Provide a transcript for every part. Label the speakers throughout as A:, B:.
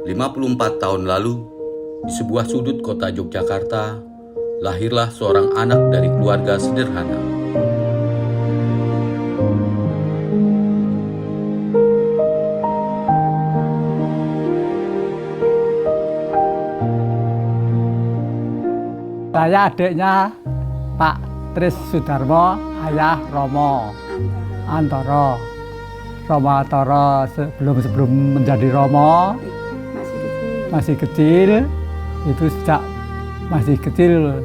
A: 54 tahun lalu, di sebuah sudut kota Yogyakarta, lahirlah seorang anak dari keluarga sederhana.
B: Saya adiknya Pak Tris Sudarmo, ayah Romo Antoro. Romo Antoro sebelum menjadi Romo masih kecil, itu sejak masih kecil,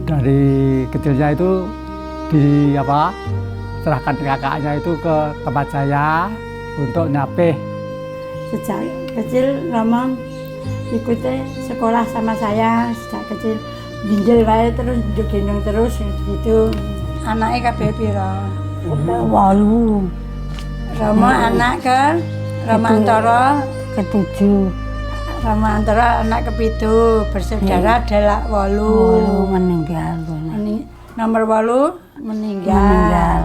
B: dari kecilnya itu serahkan kakaknya itu ke tempat saya untuk nyapih.
C: Sejak kecil Romo ikuti sekolah sama saya, sejak kecil ginjal wae terus gendong terus gitu. Anaknya kabeh pira?
D: 8.
C: Romo anak ke Romo Antoro
D: ke-7.
C: Romo Antoro anak ke-7, bersaudara adalah 8.
D: Meninggal.
C: Nomor 8 meninggal.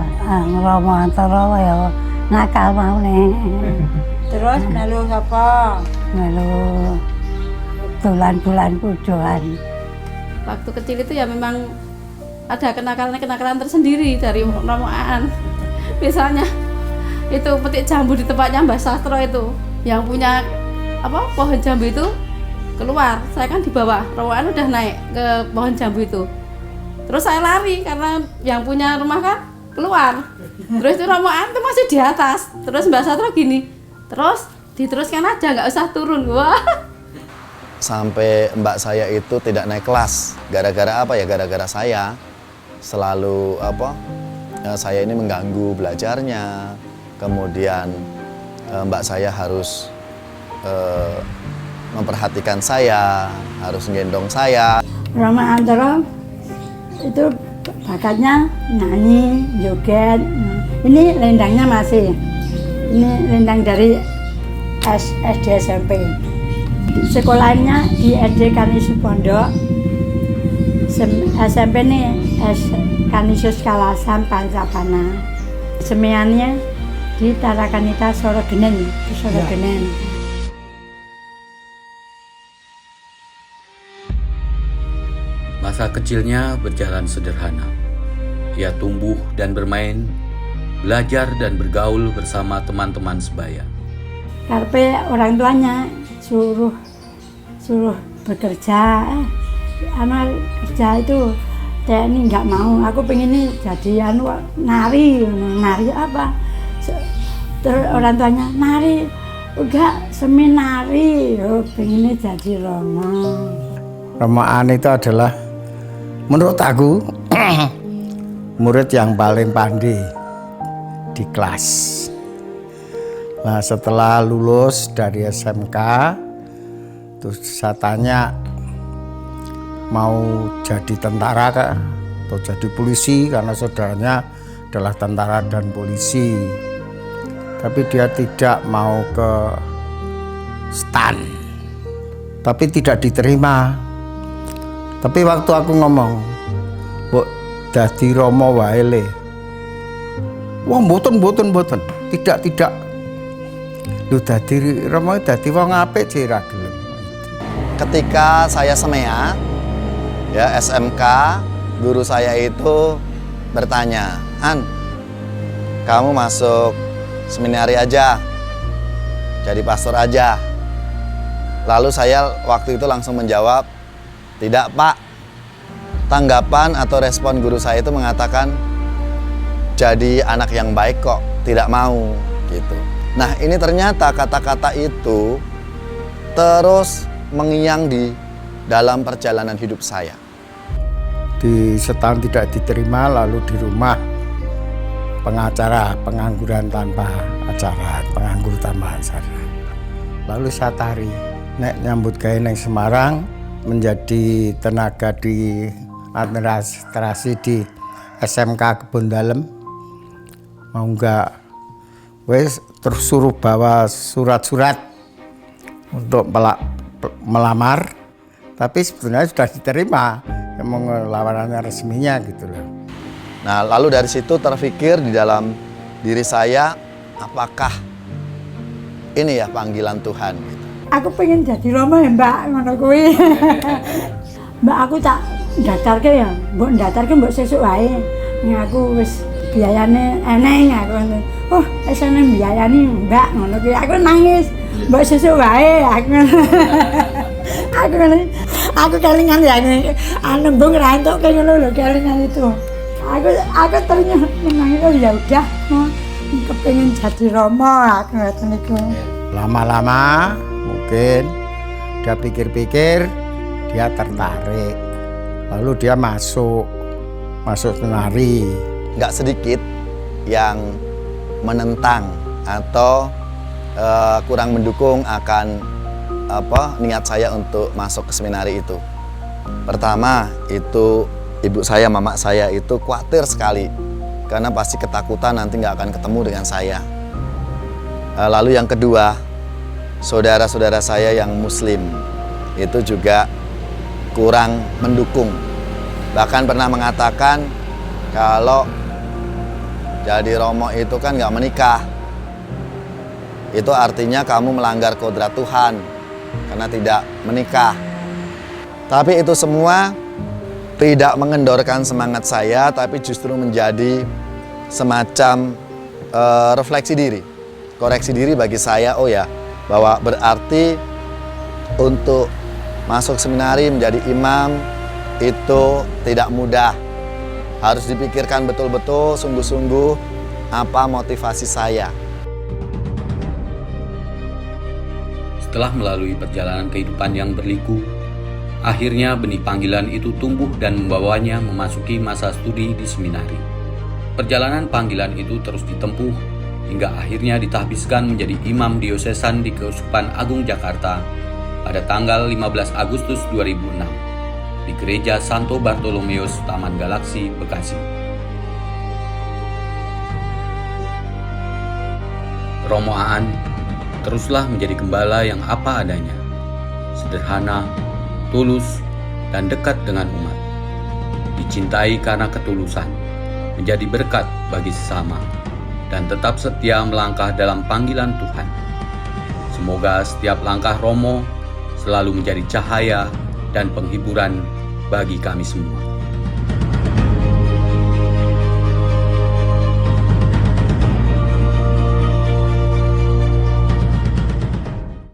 D: Romo Antoro ya nakal mau nih.
C: Terus melu sapa?
D: Melu bulan-bulan pujuan.
E: Waktu kecil itu ya memang ada kenakalan tersendiri dari Romo Aan. Misalnya itu petik jambu di tempatnya Mbah Sastro itu, yang punya pohon jambu itu keluar. Saya kan di bawah, Romo Aan udah naik ke pohon jambu itu. Terus saya lari karena yang punya rumah kan keluar. Terus itu Romo Aan itu masih di atas. Terus Mbah Sastro gini, terus diteruskan aja, nggak usah turun. Wah.
F: Sampai mbak saya itu tidak naik kelas. Gara-gara apa ya? Gara-gara saya selalu saya ini mengganggu belajarnya. Kemudian mbak saya harus memperhatikan saya, harus menggendong saya.
C: Romo Antoro itu bakatnya nyanyi, joget. Ini lendangnya masih. Ini lendang dari SD SMP. Sekolahnya di SD Kanisius Pondok, SMP nih Kanisius Kalasan Pancapana. Semiannya di Tarakanita Sorogenen, di Sorogenen.
A: Masa kecilnya berjalan sederhana. Ia tumbuh dan bermain, belajar dan bergaul bersama teman-teman sebaya.
C: Karpe orang tuanya suruh bekerja, kerja itu ini nggak mau. Aku pengen ini jadi nari apa? Terus orang tuanya nari, enggak seminari, pengen jadi Romo.
B: Romo Aan itu adalah menurut aku murid yang paling pandai di kelas. Nah, setelah lulus dari SMK, terus saya tanya mau jadi tentara kah atau jadi polisi, karena saudaranya adalah tentara dan polisi. Tapi dia tidak mau ke STAN, tapi tidak diterima. Tapi waktu aku ngomong, "Mbok dadi Romo wae le." Wah, mboten. Tidak. Lu dadi Romo, dadi wong apik jera gelem.
F: Ketika saya semea, ya SMK, guru saya itu bertanya, "An, kamu masuk seminari aja, jadi pastor aja." Lalu saya waktu itu langsung menjawab, "Tidak, Pak." Tanggapan atau respon guru saya itu mengatakan, "Jadi anak yang baik kok, tidak mau." Gitu. Nah, ini ternyata kata-kata itu terus mengiang di dalam perjalanan hidup saya.
B: Di setahun tidak diterima, lalu di rumah pengacara, pengangguran tanpa acara, penganggur tanpa acara. Lalu saya tari, nek nyambut gawe nang Semarang, menjadi tenaga di administrasi di SMK Kebon Dalem. Mau enggak, wes terus suruh bawa surat-surat untuk melamar, tapi sebenarnya sudah diterima, emang lamarannya resminya gitu loh.
F: Nah, lalu dari situ terpikir di dalam diri saya, apakah ini ya panggilan Tuhan? Gitu.
C: aku pengen jadi Romo ya Mbak, ngono kuwi. Mbak aku tak daftarke ya, mbok daftarke mbok sesuk wae. Aku wis biayane eneng aku. Oh, wis ana biayane Mbak ngono kuwi. Aku nangis. Mbok sesuk wae aku. Aku kelingan ya nembung ra entuk kaya ngono lho kelingan itu. Aku ternyata menangis oh ya udah kepengin jadi Romo aku ngoten niku.
G: Lama-lama mungkin dia pikir-pikir, dia tertarik, lalu dia masuk senari.
F: Nggak sedikit yang menentang atau kurang mendukung akan niat saya untuk masuk ke seminari itu. Pertama itu ibu saya, mama saya itu khawatir sekali karena pasti ketakutan nanti nggak akan ketemu dengan saya. Lalu yang kedua, saudara-saudara saya yang muslim itu juga kurang mendukung. Bahkan pernah mengatakan kalau jadi Romo itu kan nggak menikah. Itu artinya kamu melanggar kodrat Tuhan karena tidak menikah. Tapi itu semua tidak mengendorkan semangat saya, tapi justru menjadi semacam refleksi diri, koreksi diri bagi saya. Oh ya, bahwa berarti untuk masuk seminari menjadi imam itu tidak mudah. Harus dipikirkan betul-betul, sungguh-sungguh apa motivasi saya.
A: Setelah melalui perjalanan kehidupan yang berliku, akhirnya benih panggilan itu tumbuh dan membawanya memasuki masa studi di seminari. Perjalanan panggilan itu terus ditempuh hingga akhirnya ditahbiskan menjadi imam diosesan di Keuskupan Agung Jakarta pada tanggal 15 Agustus 2006 di Gereja Santo Bartolomeus, Taman Galaksi, Bekasi. Romo Aan teruslah menjadi gembala yang apa adanya, sederhana, tulus, dan dekat dengan umat. Dicintai karena ketulusan, menjadi berkat bagi sesama, dan tetap setia melangkah dalam panggilan Tuhan. Semoga setiap langkah Romo selalu menjadi cahaya dan penghiburan bagi kami semua.